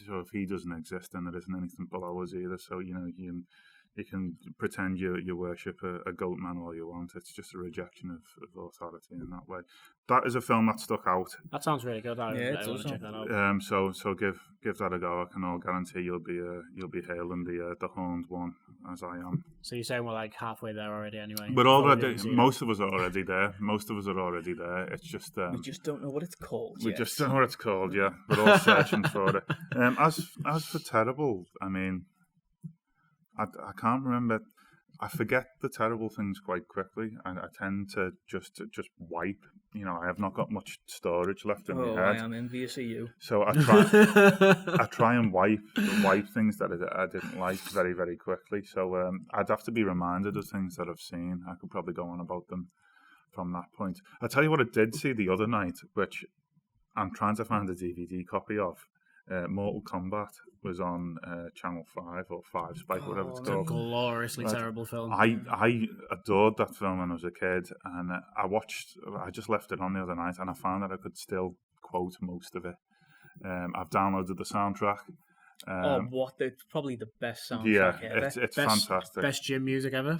So if he doesn't exist, then there isn't anything below us either. So you can pretend you worship a goat man all you want. It's just a rejection of authority in that way. That is a film that stuck out. That sounds really good. I want to check that out. So give that a go. I can all guarantee you'll be hailing the horned one as I am. So you're saying we're like halfway there already, anyway? But already, most of us are already there. Most of us are already there. It's just we just don't know what it's called. We just don't know what it's called. Yeah, we're all searching for it. As for terrible, I mean, I can't remember. I forget the terrible things quite quickly. I tend to just wipe. I have not got much storage left in my head. I am envious of you. So I try and wipe things that I didn't like very, very quickly. So I'd have to be reminded of things that I've seen. I could probably go on about them from that point. I'll tell you what I did see the other night, which I'm trying to find a DVD copy of. Mortal Kombat was on Channel 5 or 5 Spike, whatever it's called. It's a gloriously terrible film. I adored that film when I was a kid, and I just left it on the other night, and I found that I could still quote most of it. I've downloaded the soundtrack. It's probably the best soundtrack ever. It's fantastic. Best gym music ever.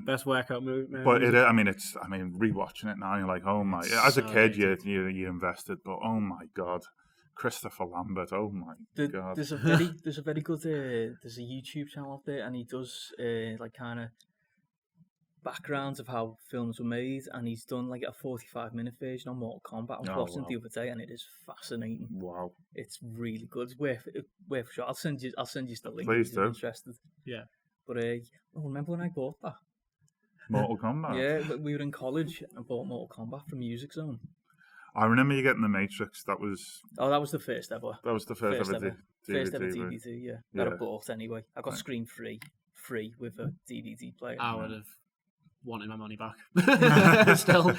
Best workout movie. But rewatching it now, you're like, oh my! As a kid, you invested, but oh my god, Christopher Lambert, oh my god! There's a very good there's a YouTube channel out there, and he does kind of backgrounds of how films were made, and he's done like a 45-minute version on Mortal Kombat. I was watching it the other day, and it is fascinating. Wow, it's really good. It's worth a shot. I'll send you the link. Please if you're do. interested. Yeah, but remember when I bought that Mortal Kombat? Yeah, we were in college and bought Mortal Kombat from Music Zone. I remember you getting the Matrix. That was the first ever. That was the first ever DVD. Yeah, that I bought anyway. I got screen free with a DVD player. I would have wanted my money back. Still,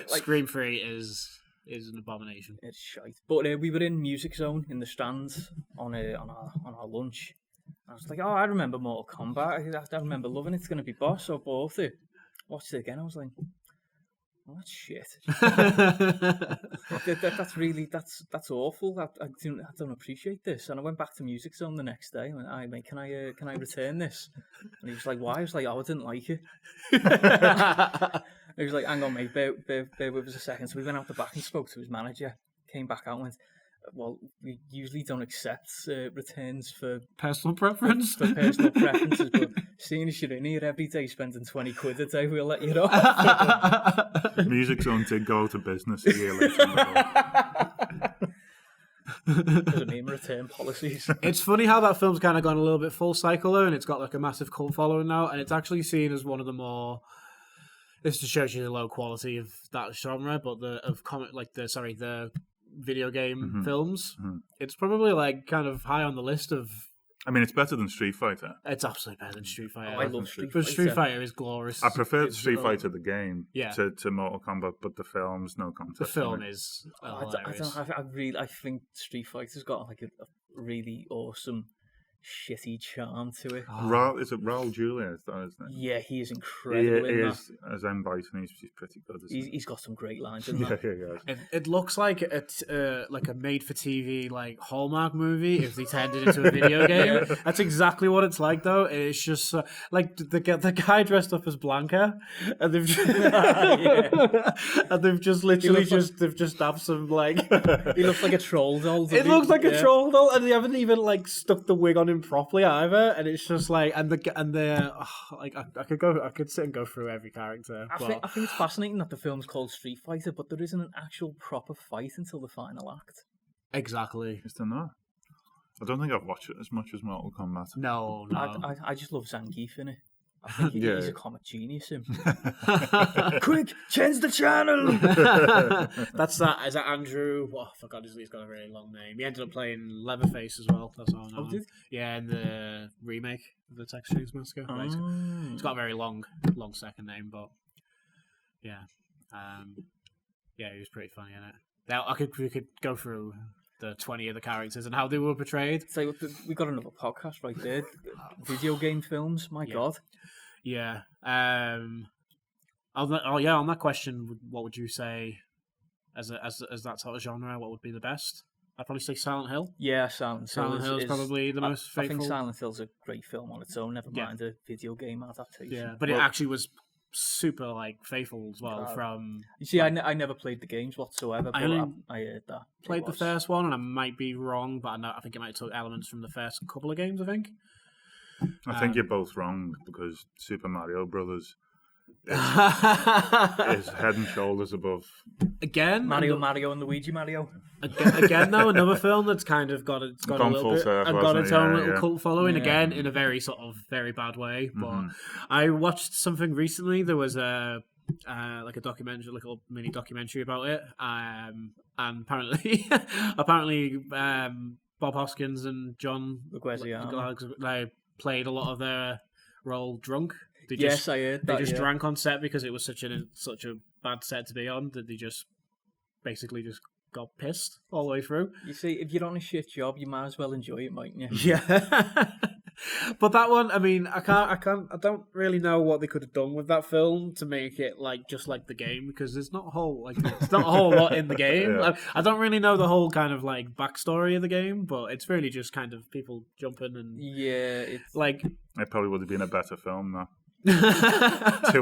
Scream Free is an abomination. It's shite. But we were in Music Zone in the Strands on our lunch. I was like, I remember Mortal Kombat. I remember loving it. It's going to be boss. So I bought it. Watched it again. I was like, that's shit. That's awful. I don't appreciate this. And I went back to Music Zone the next day. And went, mate, can I return this? And he was like, why? I was like, I didn't like it. He was like, hang on, mate, bear with us a second. So we went out the back and spoke to his manager. Came back out and went, well, we usually don't accept returns for personal preference. For personal preferences, but seeing as you're in here every day spending 20 quid a day, we'll let you know. Music Zone did go out of business a year later. Doesn't mean return policies. It's funny how that film's kind of gone a little bit full cycle though, and it's got like a massive cult following now, and it's actually seen as one of the more. This just shows you the low quality of that genre, but the video game films. Mm-hmm. It's probably like kind of high on the list of. I mean, it's better than Street Fighter. It's absolutely better than Street Fighter. I love Street Fighter. But Street Fighter is glorious. I prefer Street Fighter the game to Mortal Kombat, but the film's no contest. The film is hilarious. I think Street Fighter's got like a really awesome shitty charm to it. Is it Raul Julia? Isn't it? Yeah, he is incredible. He is as M. Bison. He's pretty good. He's got some great lines in that. It looks like it's like a made-for-TV like Hallmark movie if they turned it into a video game. That's exactly what it's like, though. It's just like the guy dressed up as Blanca, and they've just literally they've just have some like. He looks like a troll doll. It looks like a troll doll, and they haven't even like stuck the wig on him properly either, and it's just like I could sit and go through every character. I think it's fascinating that the film's called Street Fighter, but there isn't an actual proper fight until the final act. Exactly. Is there not? I don't think I've watched it as much as Mortal Kombat. No. I just love Zangief in it. I think he's a comic genius. Him. Quick, change the channel. Is that Andrew? Oh, I forgot he's got a really long name. He ended up playing Leatherface as well. That's all I know. Yeah, in the remake of the Texas Chainsaw Massacre. He's got a very long second name, but yeah. Yeah, he was pretty funny in it. Now, we could go through the 20 of the characters and how they were portrayed. So we got another podcast right there. Video game films. My God. Yeah. On that question, what would you say as that sort of genre? What would be the best? I'd probably say Silent Hill. Yeah, Silent Hill is probably the most faithful. I think Silent Hill's a great film on its own. Never mind a video game adaptation. Yeah, but it actually was super faithful as well. From you see, I never played the games whatsoever. But I heard that played the first one, and I might be wrong, but I think it might have took elements from the first couple of games. I think you're both wrong because Super Mario Brothers is head and shoulders above. Again, Mario and Luigi Mario. Again, though, another film that's kind of got a little bit and got its own little cult following. Again, in a very sort of very bad way. But I watched something recently. There was a documentary, like a mini documentary about it. And apparently, Bob Hoskins and John Leguizamo, they played a lot of their role drunk. I heard that. They just drank on set because it was such a bad set to be on that they just basically just got pissed all the way through. You see, if you're on a shit job, you might as well enjoy it, mightn't you? Yeah. But that one, I mean, I don't really know what they could have done with that film to make it just like the game, because there's not a whole lot in the game. Yeah. I don't really know the whole kind of backstory of the game, but it's really just kind of people jumping and it's it probably would have been a better film though. 2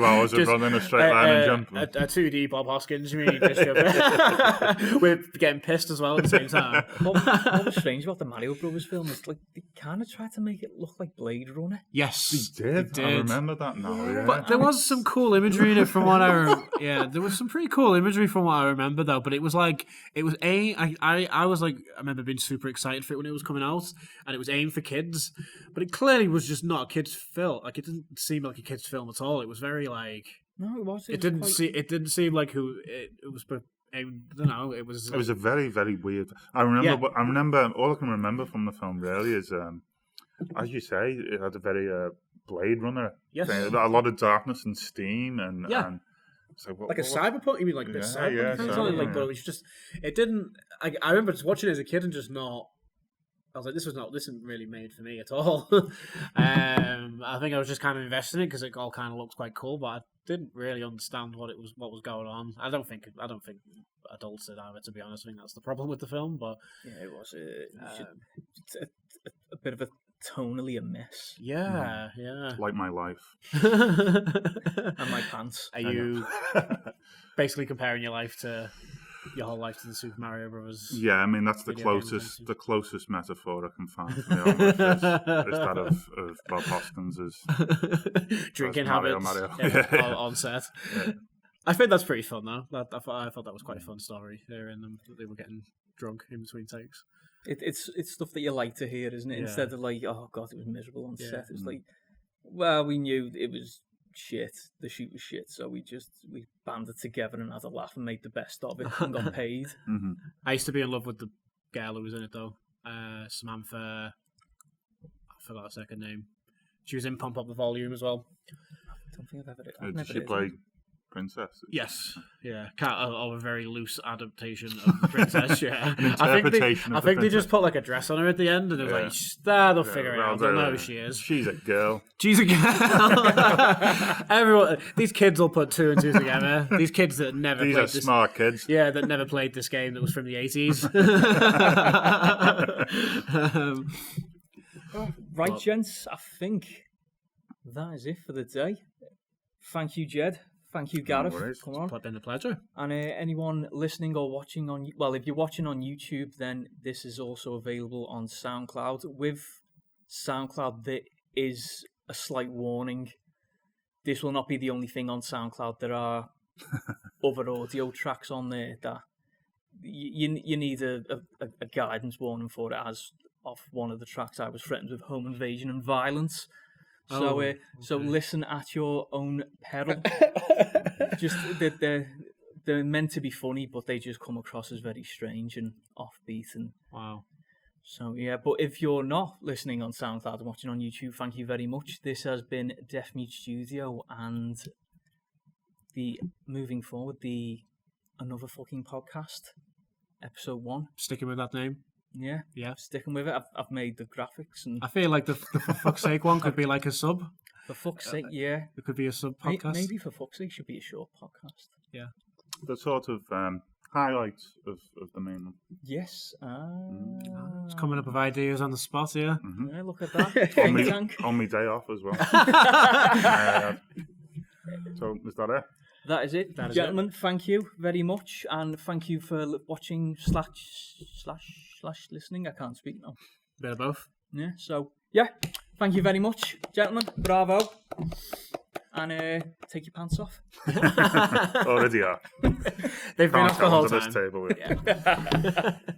hours of running a straight line and jumping. A 2D Bob Hoskins, you mean? We're getting pissed as well at the same time. What was strange about the Mario Brothers film is they kind of tried to make it look like Blade Runner. Yes, they did. I remember that now. Yeah. But there was some cool imagery in it from what I there was some pretty cool imagery from what I remember though. But it was I remember being super excited for it when it was coming out, and it was aimed for kids, but it clearly was just not a kids' film. It didn't seem like a kids' film at all. It was very no, it was. It didn't seem like who it was. I don't know. It was a very, very weird. I remember. All I can remember from the film really is, as you say, it had a very Blade Runner. Yes, thing. A lot of darkness and steam and. So a cyberpunk? You mean like a cyberpunk? Cyberpunk, but it was just. It didn't. I remember just watching it as a kid and just not. I was like, this isn't really made for me at all. I think I was just kind of invested in it because it all kind of looked quite cool, but I didn't really understand what was going on. I don't think adults did either, to be honest. I think that's the problem with the film. But yeah, it was a bit of a tonally a mess. Yeah. Like my life and my pants. Are you basically comparing your whole life to the Super Mario Brothers? Yeah, I mean that's the closest metaphor I can find for me on this is that of Bob Hoskins' drinking Mario, habits on set. Yeah. I think that's pretty fun though. I thought that was quite a fun story hearing them that they were getting drunk in between takes. It's stuff that you like to hear, isn't it? Yeah. Instead of oh god, it was miserable on set. It's well, we knew it was shit. The shoot was shit, so we banded together and had a laugh and made the best of it and got paid. Mm-hmm. I used to be in love with the girl who was in it though, Samantha. I forgot her second name. She was in Pump Up the Volume as well. I don't think I've ever. Did she play Princess? Yes, yeah, of a very loose adaptation of the Princess. Yeah, I think they just put a dress on her at the end, and it was they'll figure it out. They'll know who she is. She's a girl. She's a girl. Everyone, these kids will put 2 and 2 together. These kids that never these played are smart kids. Yeah, that never played this game that was from the 80s. Right, gents, I think that is it for the day. Thank you, Ged. Thank you, Gareth. Come on. It's been a pleasure. And anyone listening or watching if you're watching on YouTube, then this is also available on SoundCloud. With SoundCloud, there is a slight warning. This will not be the only thing on SoundCloud. There are other audio tracks on there that you need a guidance warning for it, as of one of the tracks I was threatened with home invasion and violence. So, okay. So listen at your own peril. Just they're meant to be funny, but they just come across as very strange and offbeat. And wow. So yeah, but if you're not listening on SoundCloud and watching on YouTube, thank you very much. This has been Deaf Mute Studio, and moving forward, the another fucking podcast, episode 1. Sticking with that name. Yeah, Yeah. sticking with it. I've made the graphics, and I feel like the for fuck's sake one could be like a sub. for fuck's sake, yeah. It could be a sub podcast. Maybe for fuck's sake, should be a short podcast. Yeah. The sort of highlights of the main one. Yes. It's coming up with ideas on the spot here. Yeah, look at that. On Think me, tank. on me day off as well. So is that it? That is it, That is gentlemen. Thank you very much, and thank you for watching slash listening. I can't speak now. Bit of both. Yeah. So yeah, thank you very much, gentlemen. Bravo. And take your pants off. Already are. They've been Can't off the come whole to time. this table with.